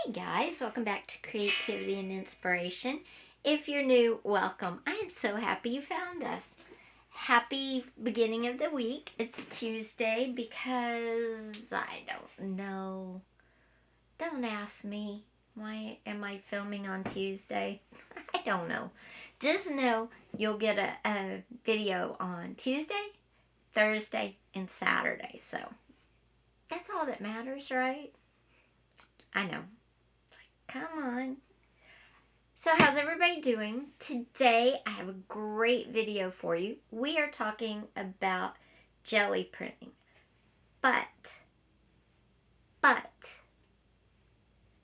Hey guys, welcome back to Creativity and Inspiration. If you're new, welcome. I am so happy you found us. Happy beginning of the week. It's Tuesday because I don't know. Don't ask me. Why am I filming on Tuesday? I don't know. Just know you'll get a video on Tuesday, Thursday, and Saturday. So that's all that matters, right? I know. Come on. So how's everybody doing? Today I have a great video for you. We are talking about jelly printing. But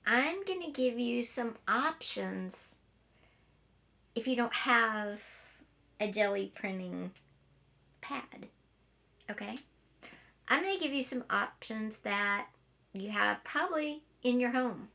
I'm going to give you some options if you don't have a jelly printing pad. Okay? I'm going to give you some options that you have probably in your home.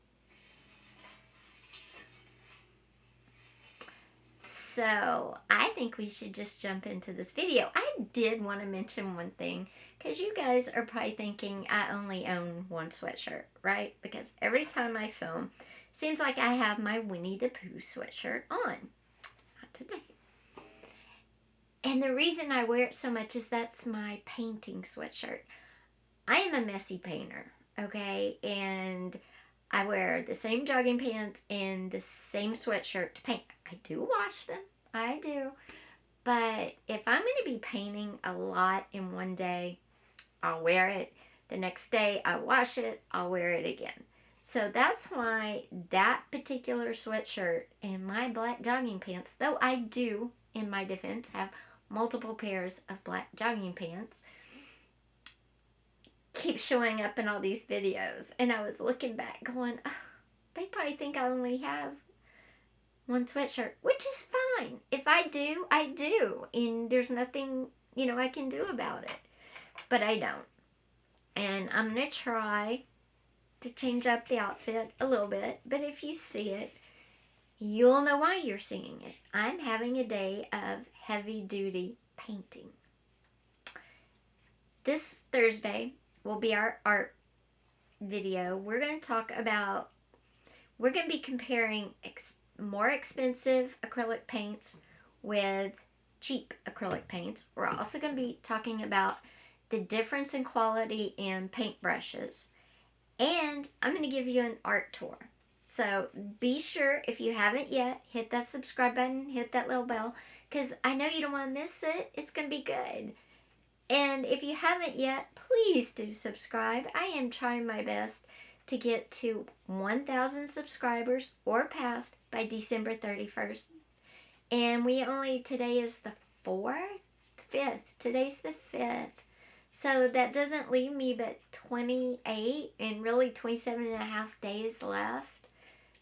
So I think we should just jump into this video. I did want to mention one thing because you guys are probably thinking I only own one sweatshirt, right? Because every time I film, it seems like I have my Winnie the Pooh sweatshirt on. Not today. And the reason I wear it so much is that's my painting sweatshirt. I am a messy painter, okay? And I wear the same jogging pants and the same sweatshirt to paint. I do wash them. I do. But if I'm going to be painting a lot in one day, I'll wear it. The next day, I wash it. I'll wear it again. So that's why that particular sweatshirt and my black jogging pants, though I do, in my defense, have multiple pairs of black jogging pants, keep showing up in all these videos. And I was looking back going, oh, they probably think I only have one sweatshirt, which is fine. If I do, I do. And there's nothing, I can do about it. But I don't. And I'm going to try to change up the outfit a little bit. But if you see it, you'll know why you're seeing it. I'm having a day of heavy-duty painting. This Thursday will be our art video. We're going to be comparing more expensive acrylic paints with cheap acrylic paints. We're also going to be talking about the difference in quality in paintbrushes. And I'm going to give you an art tour. So be sure, if you haven't yet, hit that subscribe button, hit that little bell, because I know you don't want to miss it. It's going to be good. And if you haven't yet, please do subscribe. I am trying my best to get to 1,000 subscribers or past by December 31st. And today is the 5th. Today's the 5th. So that doesn't leave me but 28 and really 27 and a half days left.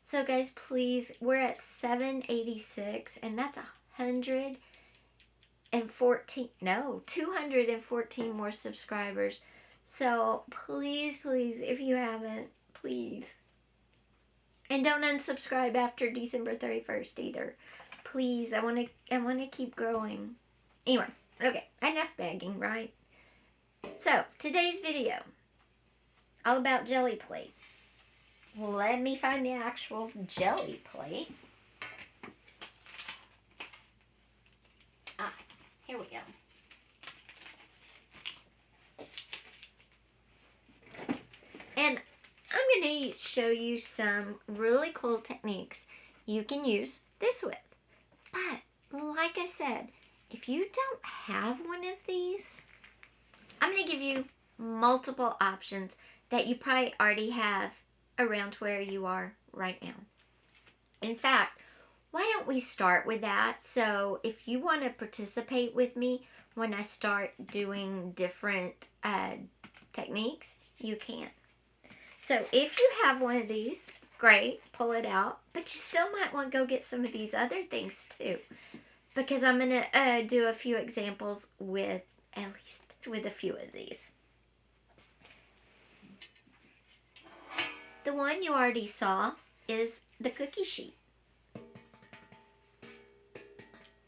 So guys, please, we're at 214 more subscribers. So please, if you haven't, please. And don't unsubscribe after December 31st either. Please, I want to keep growing. Anyway, okay, enough begging, right? So, today's video, all about jelly plate. Let me find the actual jelly plate. Here we go. And I'm going to show you some really cool techniques you can use this with. But, like I said, if you don't have one of these, I'm going to give you multiple options that you probably already have around where you are right now. In fact, why don't we start with that? So if you want to participate with me when I start doing different techniques, you can. So if you have one of these, great, pull it out. But you still might want to go get some of these other things too. Because I'm going to do a few examples with a few of these. The one you already saw is the cookie sheet.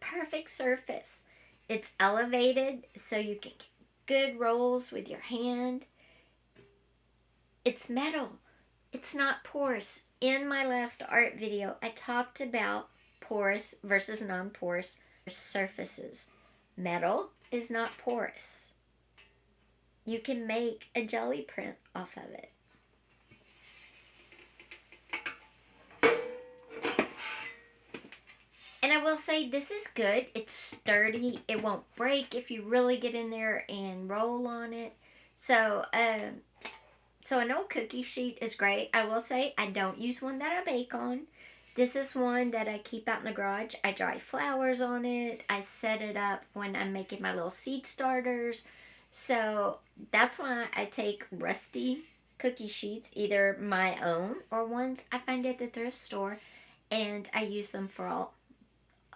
Perfect surface. It's elevated so you can get good rolls with your hand. It's metal. It's not porous. In my last art video, I talked about porous versus non-porous surfaces. Metal is not porous. You can make a jelly print off of it. And I will say this is good. It's sturdy. It won't break if you really get in there and roll on it. So an old cookie sheet is great. I will say I don't use one that I bake on. This is one that I keep out in the garage. I dry flowers on it. I set it up when I'm making my little seed starters. So that's why I take rusty cookie sheets, either my own or ones I find at the thrift store, and I use them for a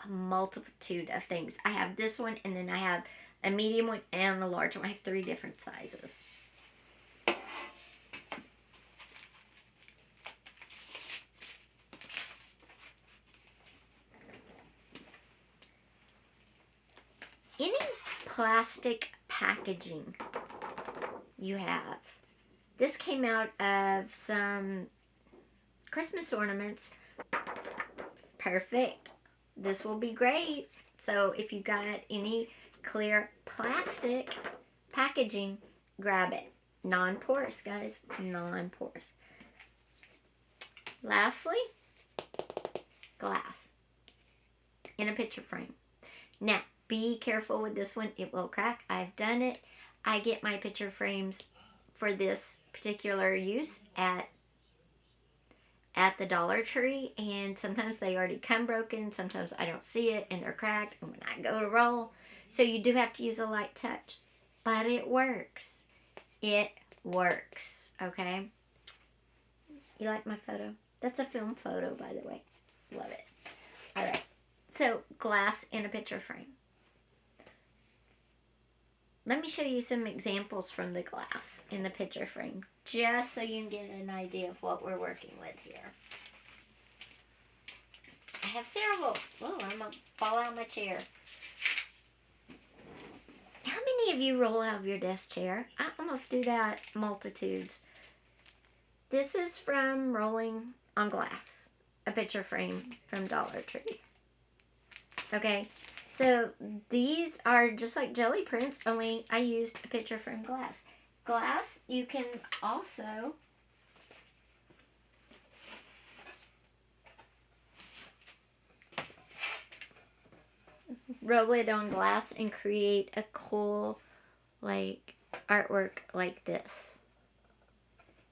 multitude of things. I have this one, and then I have a medium one and a large one. I have 3 different sizes. Any plastic packaging you have. This came out of some Christmas ornaments. Perfect. This will be great. So if you got any clear plastic packaging, grab it. Non-porous, guys. Non-porous. Lastly, glass in a picture frame. Now, be careful with this one. It will crack. I've done it. I get my picture frames for this particular use at the Dollar Tree, and sometimes they already come broken. Sometimes I don't see it and they're cracked and when I go to roll. So you do have to use a light touch, but it works. It works, okay? You like my photo? That's a film photo, by the way. Love it. All right. So glass in a picture frame. Let me show you some examples from the glass in the picture frame, just so you can get an idea of what we're working with here. I have several. Oh, I'm going to fall out of my chair. How many of you roll out of your desk chair? I almost do that multitudes. This is from Rolling on Glass, a picture frame from Dollar Tree. Okay. So these are just like jelly prints, only I used a picture frame glass. Glass, you can also roll it on glass and create a cool like artwork like this.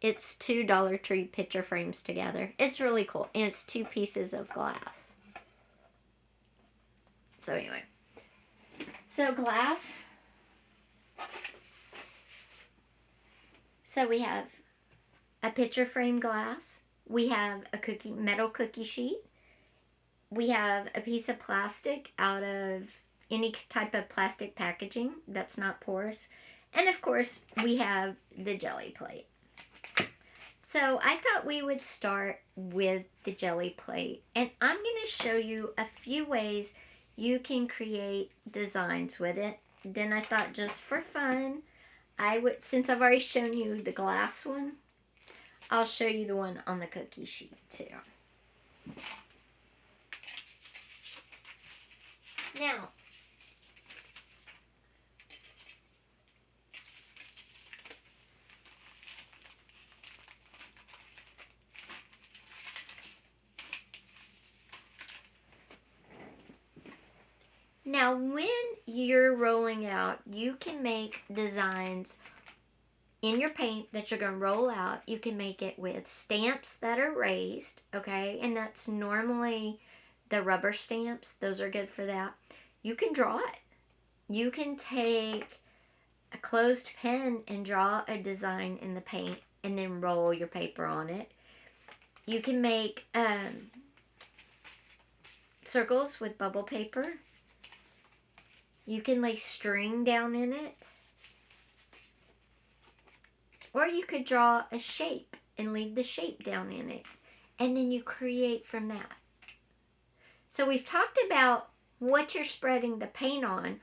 It's 2 Dollar Tree picture frames together. It's really cool, and it's 2 pieces of glass. So anyway, so glass. So we have a picture frame glass. We have a metal cookie sheet. We have a piece of plastic out of any type of plastic packaging that's not porous. And of course, we have the jelly plate. So I thought we would start with the jelly plate. And I'm going to show you a few ways you can create designs with it. Then I thought, just for fun, since I've already shown you the glass one, I'll show you the one on the cookie sheet too. Now, when you're rolling out, you can make designs in your paint that you're going to roll out. You can make it with stamps that are raised, okay? And that's normally the rubber stamps. Those are good for that. You can draw it. You can take a closed pen and draw a design in the paint and then roll your paper on it. You can make circles with bubble paper. You can lay string down in it. Or you could draw a shape and leave the shape down in it. And then you create from that. So we've talked about what you're spreading the paint on.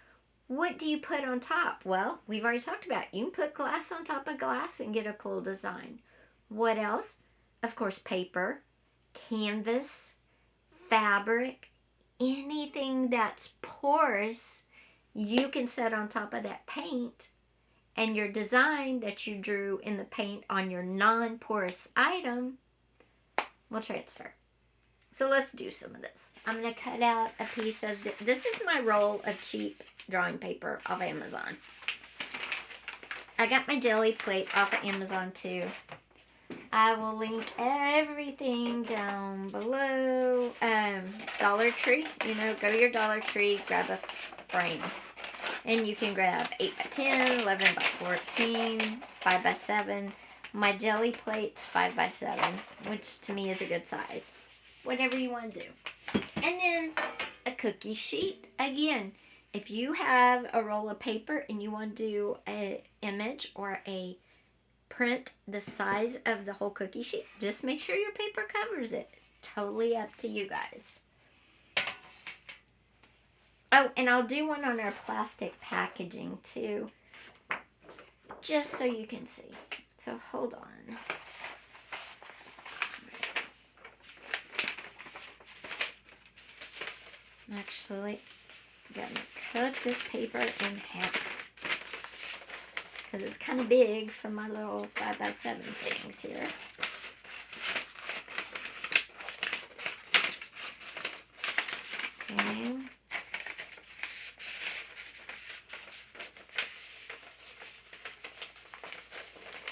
What do you put on top? Well, we've already talked about it. You can put glass on top of glass and get a cool design. What else? of course, paper, canvas, fabric, anything that's porous, you can set on top of that paint, and your design that you drew in the paint on your non-porous item will transfer. So let's do some of this. I'm going to cut out a piece of this is my roll of cheap drawing paper off Amazon. I got my jelly plate off of Amazon too. I will link everything down below. Dollar Tree, go to your Dollar Tree, grab a frame. And you can grab 8 by 10, 11 by 14, 5 by 7. My jelly plate's 5 by 7, which to me is a good size. Whatever you want to do. And then a cookie sheet. Again, if you have a roll of paper and you want to do an image or a print the size of the whole cookie sheet, just make sure your paper covers it. Totally up to you guys. Oh, and I'll do one on our plastic packaging too, just so you can see. So hold on. Actually, I'm gonna cut this paper in half because it's kind of big for my little 5 by 7 things here. Okay.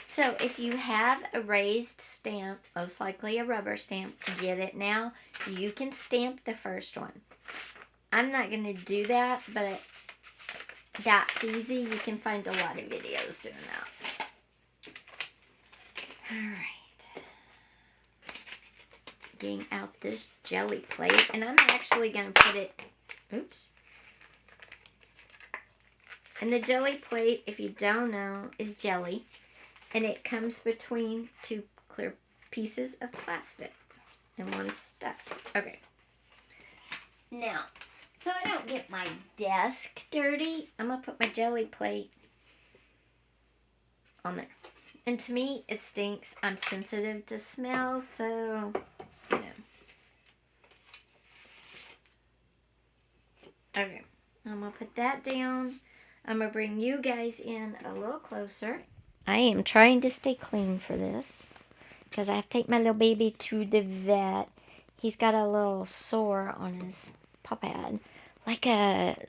So if you have a raised stamp, most likely a rubber stamp, get it now. You can stamp the first one. I'm not going to do that, but that's easy. You can find a lot of videos doing that. Alright. Getting out this jelly plate, and I'm actually going to put it, oops. And the jelly plate, if you don't know, is jelly. And it comes between 2 clear pieces of plastic and one stuck. Okay. Now, so I don't get my desk dirty, I'm going to put my jelly plate on there. And to me, it stinks. I'm sensitive to smell, so, Okay, I'm going to put that down. I'm going to bring you guys in a little closer. I am trying to stay clean for this because I have to take my little baby to the vet. He's got a little sore on his paw pad, like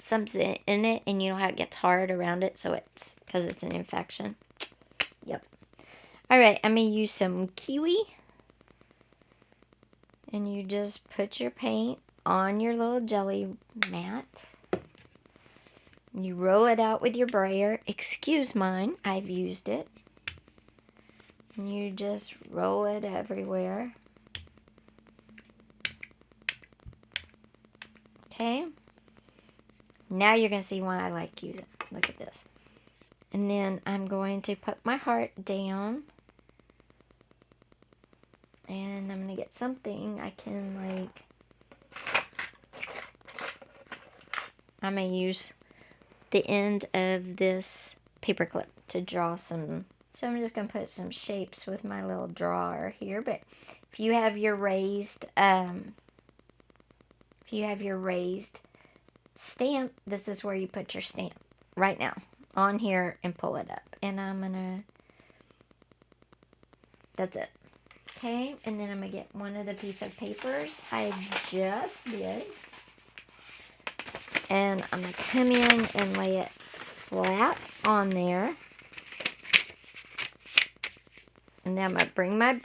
something in it, and you know how it gets hard around it, so it's because it's an infection. Yep. Alright, I'm going to use some kiwi, and you just put your paint on your little jelly mat. You roll it out with your brayer. Excuse mine, I've used it. And you just roll it everywhere. Okay. Now you're going to see why I like using it. Look at this. And then I'm going to put my heart down. And I'm going to get something I can I'm going to use the end of this paper clip to draw some. So I'm just going to put some shapes with my little drawer here. But if you have your raised stamp, this is where you put your stamp right now on here and pull it up. And I'm going to, that's it. Okay, and then I'm going to get one of the piece of papers I just did. And I'm going to come in and lay it flat on there. And then I'm going to bring my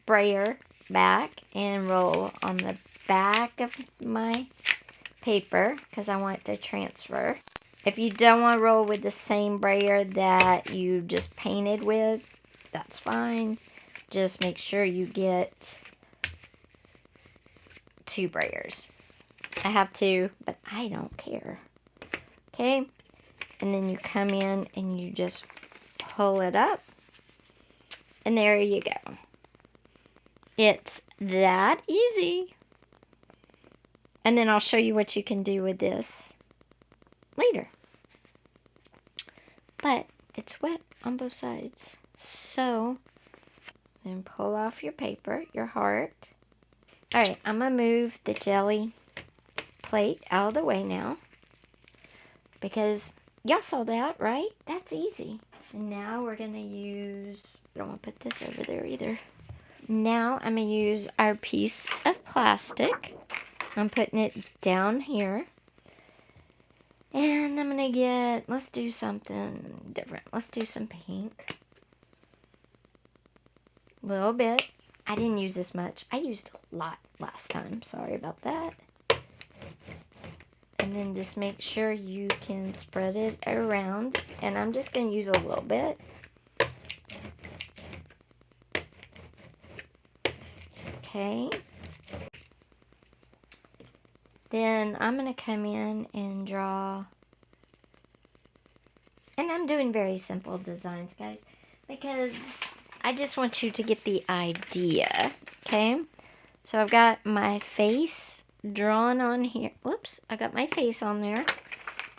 brayer back and roll on the back of my paper because I want it to transfer. If you don't want to roll with the same brayer that you just painted with, that's fine. Just make sure you get 2 brayers. I have 2, but I don't care. Okay? And then you come in and you just pull it up. And there you go. It's that easy. And then I'll show you what you can do with this later. But it's wet on both sides. So Then pull off your paper, your heart. Alright, I'm going to move the jelly plate out of the way now. Because y'all saw that, right? That's easy. And now we're going to use, I don't want to put this over there either. Now I'm going to use our piece of plastic. I'm putting it down here. And I'm going to get, let's do something different. Let's do some paint. A little bit. I didn't use this much. I used a lot last time. Sorry about that. And then just make sure you can spread it around. And I'm just going to use a little bit. Okay. Then I'm going to come in and draw. And I'm doing very simple designs, guys, because I just want you to get the idea, okay? So I've got my face drawn on here. Whoops, I got my face on there.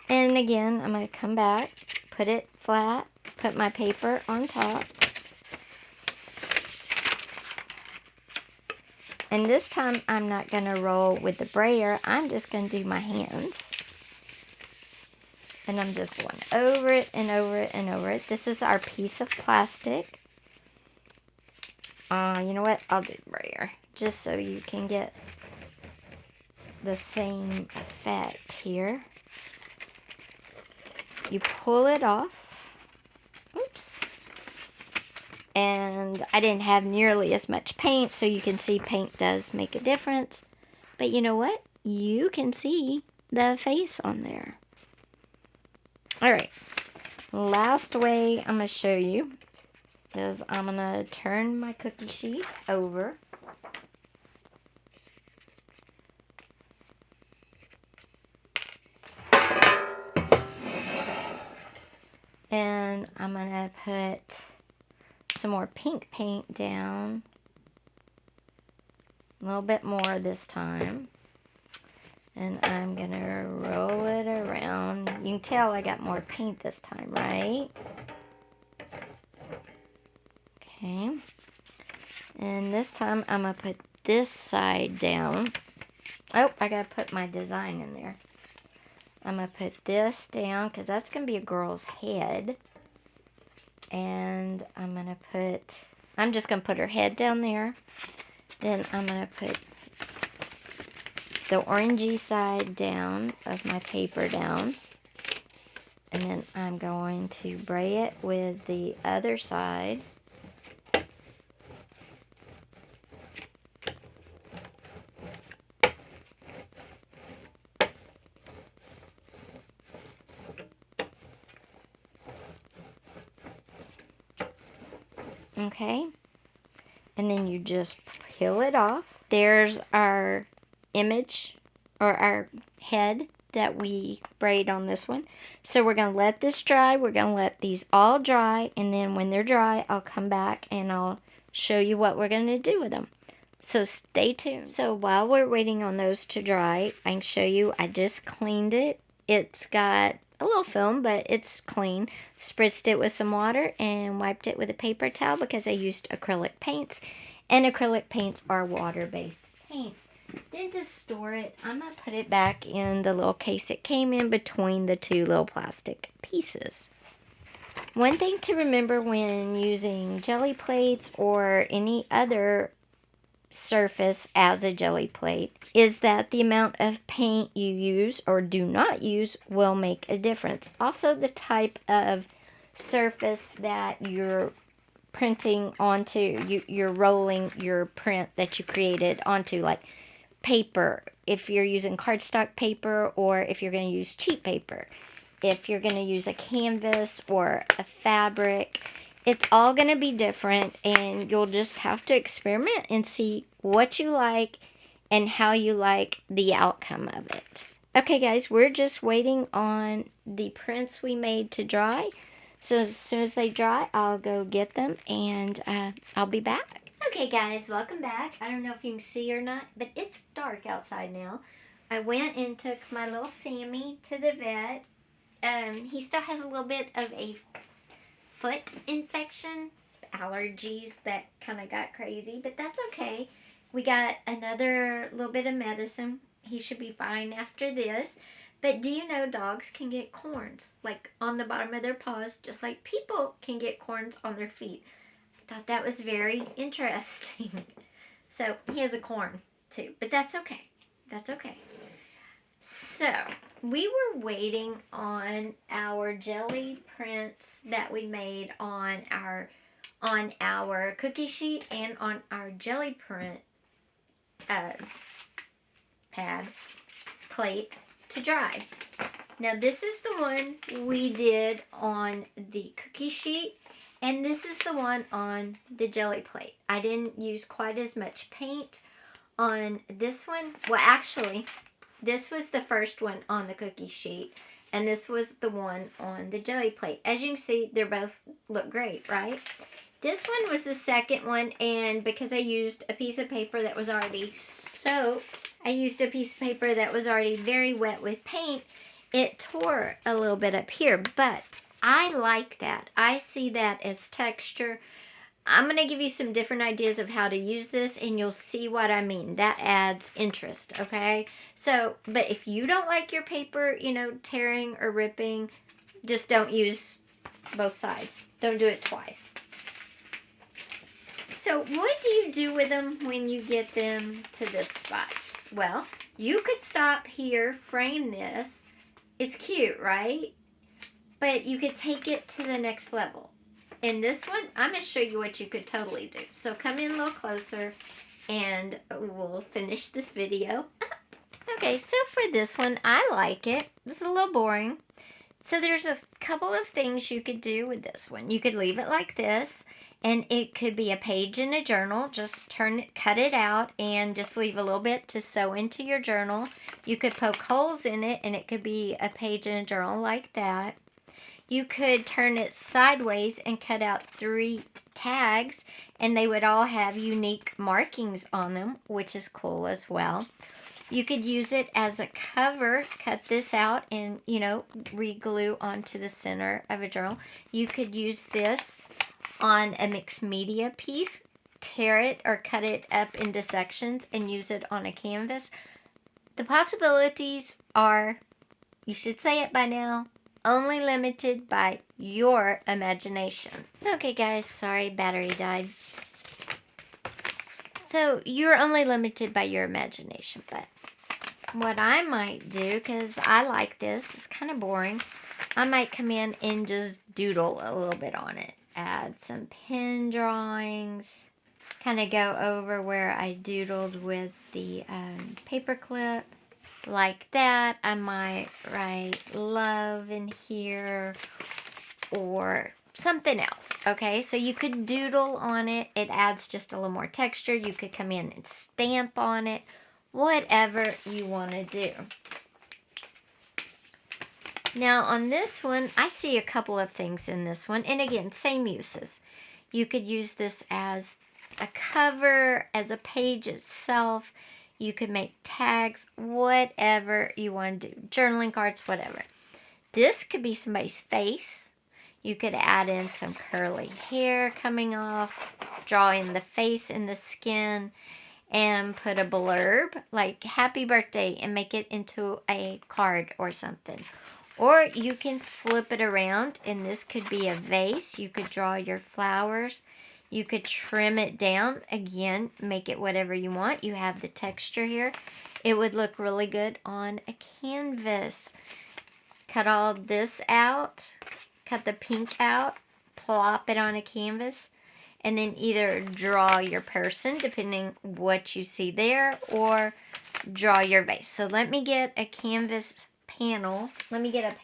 And again, I'm going to come back, put it flat, put my paper on top. And this time, I'm not going to roll with the brayer. I'm just going to do my hands. And I'm just going over it and over it and over it. This is our piece of plastic. You know what? I'll do brayer. Just so you can get the same effect here. You pull it off. Oops. And I didn't have nearly as much paint, so you can see paint does make a difference. But you know what? You can see the face on there. Alright, last way I'm going to show you is I'm going to turn my cookie sheet over. And I'm going to put some more pink paint down. A little bit more this time. And I'm going to roll it around. You can tell I got more paint this time, right? Okay. And this time I'm going to put this side down. Oh, I got to put my design in there. I'm going to put this down because that's going to be a girl's head. And I'm just going to put her head down there. Then I'm going to put the orangey side down of my paper down. And then I'm going to bray it with the other side. Okay, and then you just peel it off. There's our image, or our head that we braid on this one. So we're going to let this dry. We're going to let these all dry, and then when they're dry, I'll come back and I'll show you what we're going to do with them. So stay tuned. So while we're waiting on those to dry, I can show you, I just cleaned it. It's got a little film, but it's clean. Spritzed it with some water and wiped it with a paper towel because I used acrylic paints. And acrylic paints are water-based paints. Then to store it, I'm going to put it back in the little case it came in between the two little plastic pieces. One thing to remember when using jelly plates or any other surface as a jelly plate is that the amount of paint you use or do not use will make a difference. Also, the type of surface that you're printing onto, you're rolling your print that you created onto, like paper, if you're using cardstock paper, or if you're going to use cheap paper, if you're going to use a canvas or a fabric. It's all going to be different, and you'll just have to experiment and see what you like and how you like the outcome of it. Okay, guys, we're just waiting on the prints we made to dry. So as soon as they dry, I'll go get them, and I'll be back. Okay, guys, welcome back. I don't know if you can see or not, but it's dark outside now. I went and took my little Sammy to the vet. He still has a little bit of a foot infection, allergies that kind of got crazy, but that's okay. We got another little bit of medicine. He should be fine after this. But do you know dogs can get corns, like on the bottom of their paws, just like people can get corns on their feet. I thought that was very interesting. So he has a corn too, but that's okay. That's okay. So we were waiting on our jelly prints that we made on our cookie sheet and on our jelly print plate to dry. Now this is the one we did on the cookie sheet, and this is the one on the jelly plate. I didn't use quite as much paint on this one. Well, actually, this was the first one on the cookie sheet, and this was the one on the jelly plate. As you can see, they both look great, right? This one was the second one, and because I used a piece of paper that was already soaked, I used a piece of paper that was already very wet with paint, it tore a little bit up here, but I like that. I see that as texture. I'm going to give you some different ideas of how to use this, and you'll see what I mean. That adds interest, okay? So, but if you don't like your paper, you know, tearing or ripping, just don't use both sides. Don't do it twice. So what do you do with them when you get them to this spot? Well, you could stop here, frame this. It's cute, right? But you could take it to the next level. In this one, I'm going to show you what you could totally do. So come in a little closer and we'll finish this video. Okay, so for this one, I like it. This is a little boring. So there's a couple of things you could do with this one. You could leave it like this, and it could be a page in a journal. Just cut it out and just leave a little bit to sew into your journal. You could poke holes in it, and it could be a page in a journal like that. You could turn it sideways and cut out 3 tags, and they would all have unique markings on them, which is cool as well. You could use it as a cover, cut this out and, you know, re-glue onto the center of a journal. You could use this on a mixed media piece, tear it or cut it up into sections and use it on a canvas. The possibilities are, you should say it by now, only limited by your imagination. Okay guys, sorry, battery died. So you're only limited by your imagination, but what I might do, because I like this, it's kind of boring, I might come in and just doodle a little bit on it. Add some pen drawings, kind of go over where I doodled with the paper clip. Like that. I might write love in here or something else, okay? So you could doodle on it. It adds just a little more texture. You could come in and stamp on it. Whatever you want to do. Now on this one, I see a couple of things in this one. And again, same uses. You could use this as a cover, as a page itself. You could make tags, whatever you want to do. Journaling cards, whatever. This could be somebody's face. You could add in some curly hair coming off, draw in the face and the skin, and put a blurb like happy birthday and make it into a card or something. Or you can flip it around, and this could be a vase. You could draw your flowers. You could trim it down. Again, make it whatever you want. You have the texture here. It would look really good on a canvas. Cut all this out. Cut the pink out. Plop it on a canvas. And then either draw your person, depending what you see there, or draw your vase. So let me get a canvas panel. Let me get a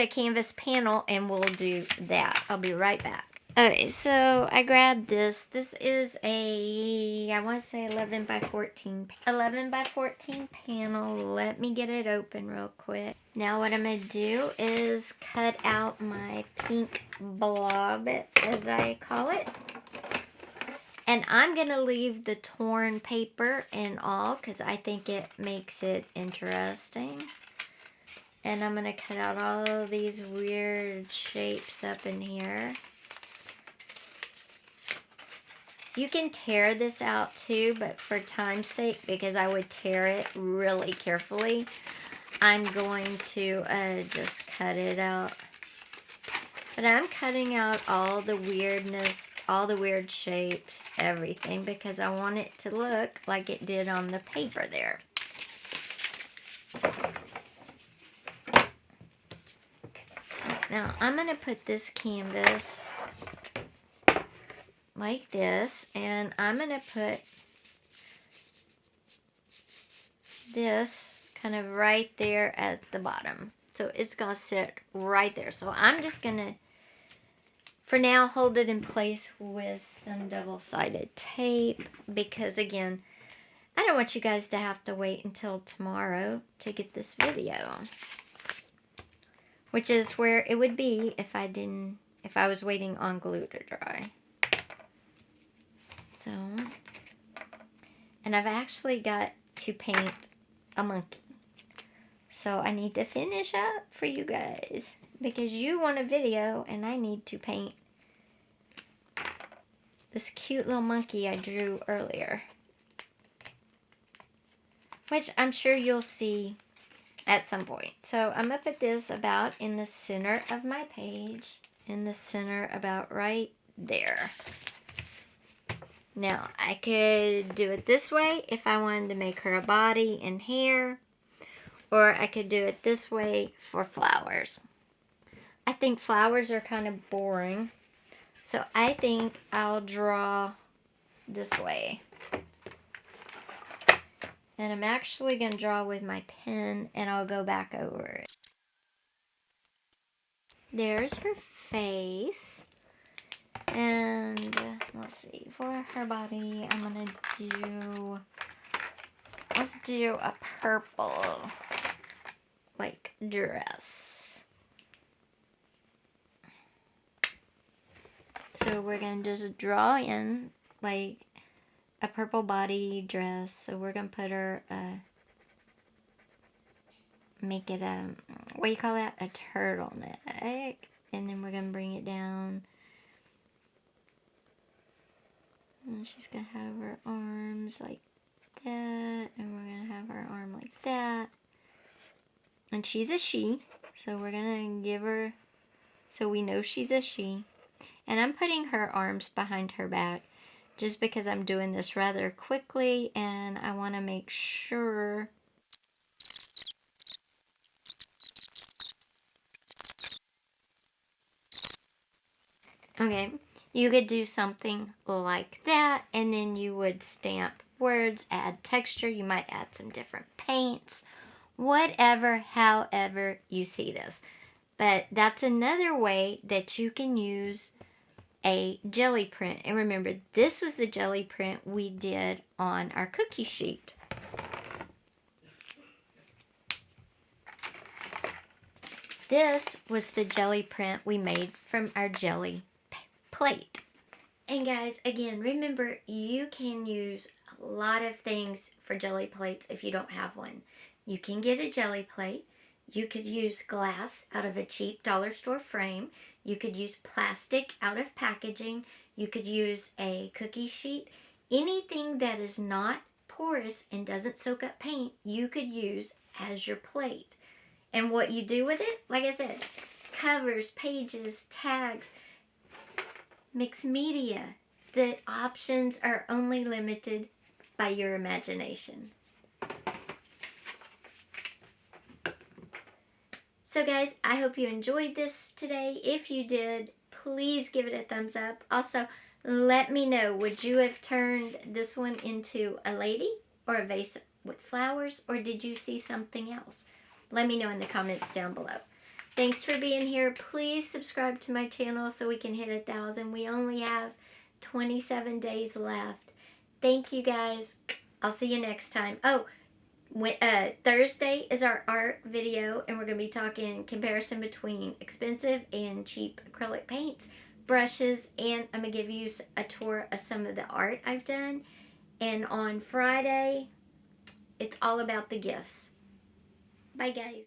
canvas panel, and we'll do that. I'll be right back. Okay, so I grabbed this. This is a, I want to say 11 by 14 panel. Let me get it open real quick. Now what I'm going to do is cut out my pink blob, as I call it. And I'm going to leave the torn paper and all, because I think it makes it interesting. And I'm going to cut out all of these weird shapes up in here. You can tear this out too, but for time's sake, because I would tear it really carefully, I'm going to just cut it out. But I'm cutting out all the weirdness, all the weird shapes, everything, because I want it to look like it did on the paper there. Now, I'm going to put this canvas like this, and I'm going to put this kind of right there at the bottom. So it's going to sit right there. So I'm just going to, for now, hold it in place with some double-sided tape, because again, I don't want you guys to have to wait until tomorrow to get this video, which is where it would be if I was waiting on glue to dry. So, and I've actually got to paint a monkey. So I need to finish up for you guys, because you want a video and I need to paint this cute little monkey I drew earlier, which I'm sure you'll see at some point. So I'm going to put this about in the center of my page, in the center about right there. Now, I could do it this way if I wanted to make her a body and hair, or I could do it this way for flowers. I think flowers are kind of boring, so I think I'll draw this way. And I'm actually going to draw with my pen, and I'll go back over it. There's her face. And let's see, for her body, I'm going to do, let's do a purple, like, dress. So we're going to just draw in, like, a purple body dress. So we're going to put her, make it a, what do you call that? A turtleneck. And then we're going to bring it down. And she's going to have her arms like that. And we're going to have her arm like that. And she's a she. So we're going to give her, so we know she's a she. And I'm putting her arms behind her back, just because I'm doing this rather quickly, and I want to make sure okay, you could do something like that, and then you would stamp words, add texture, you might add some different paints, whatever, however you see this. But that's another way that you can use a jelly print. And remember, this was the jelly print we did on our cookie sheet. This was the jelly print we made from our jelly plate. And guys, again, remember, you can use a lot of things for jelly plates if you don't have one. You can get a jelly plate. You could use glass out of a cheap dollar store frame. You could use plastic out of packaging. You could use a cookie sheet. Anything that is not porous and doesn't soak up paint, you could use as your plate. And what you do with it, like I said, covers, pages, tags, mixed media. The options are only limited by your imagination. So guys, I hope you enjoyed this today. If you did, please give it a thumbs up. Also, let me know, would you have turned this one into a lady or a vase with flowers, or did you see something else? Let me know in the comments down below. Thanks for being here. Please subscribe to my channel so we can hit 1,000. We only have 27 days left. Thank you guys. I'll see you next time. Oh, Thursday is our art video, and we're going to be talking comparison between expensive and cheap acrylic paints, brushes, and I'm going to give you a tour of some of the art I've done. And on Friday, it's all about the gifts. Bye, guys.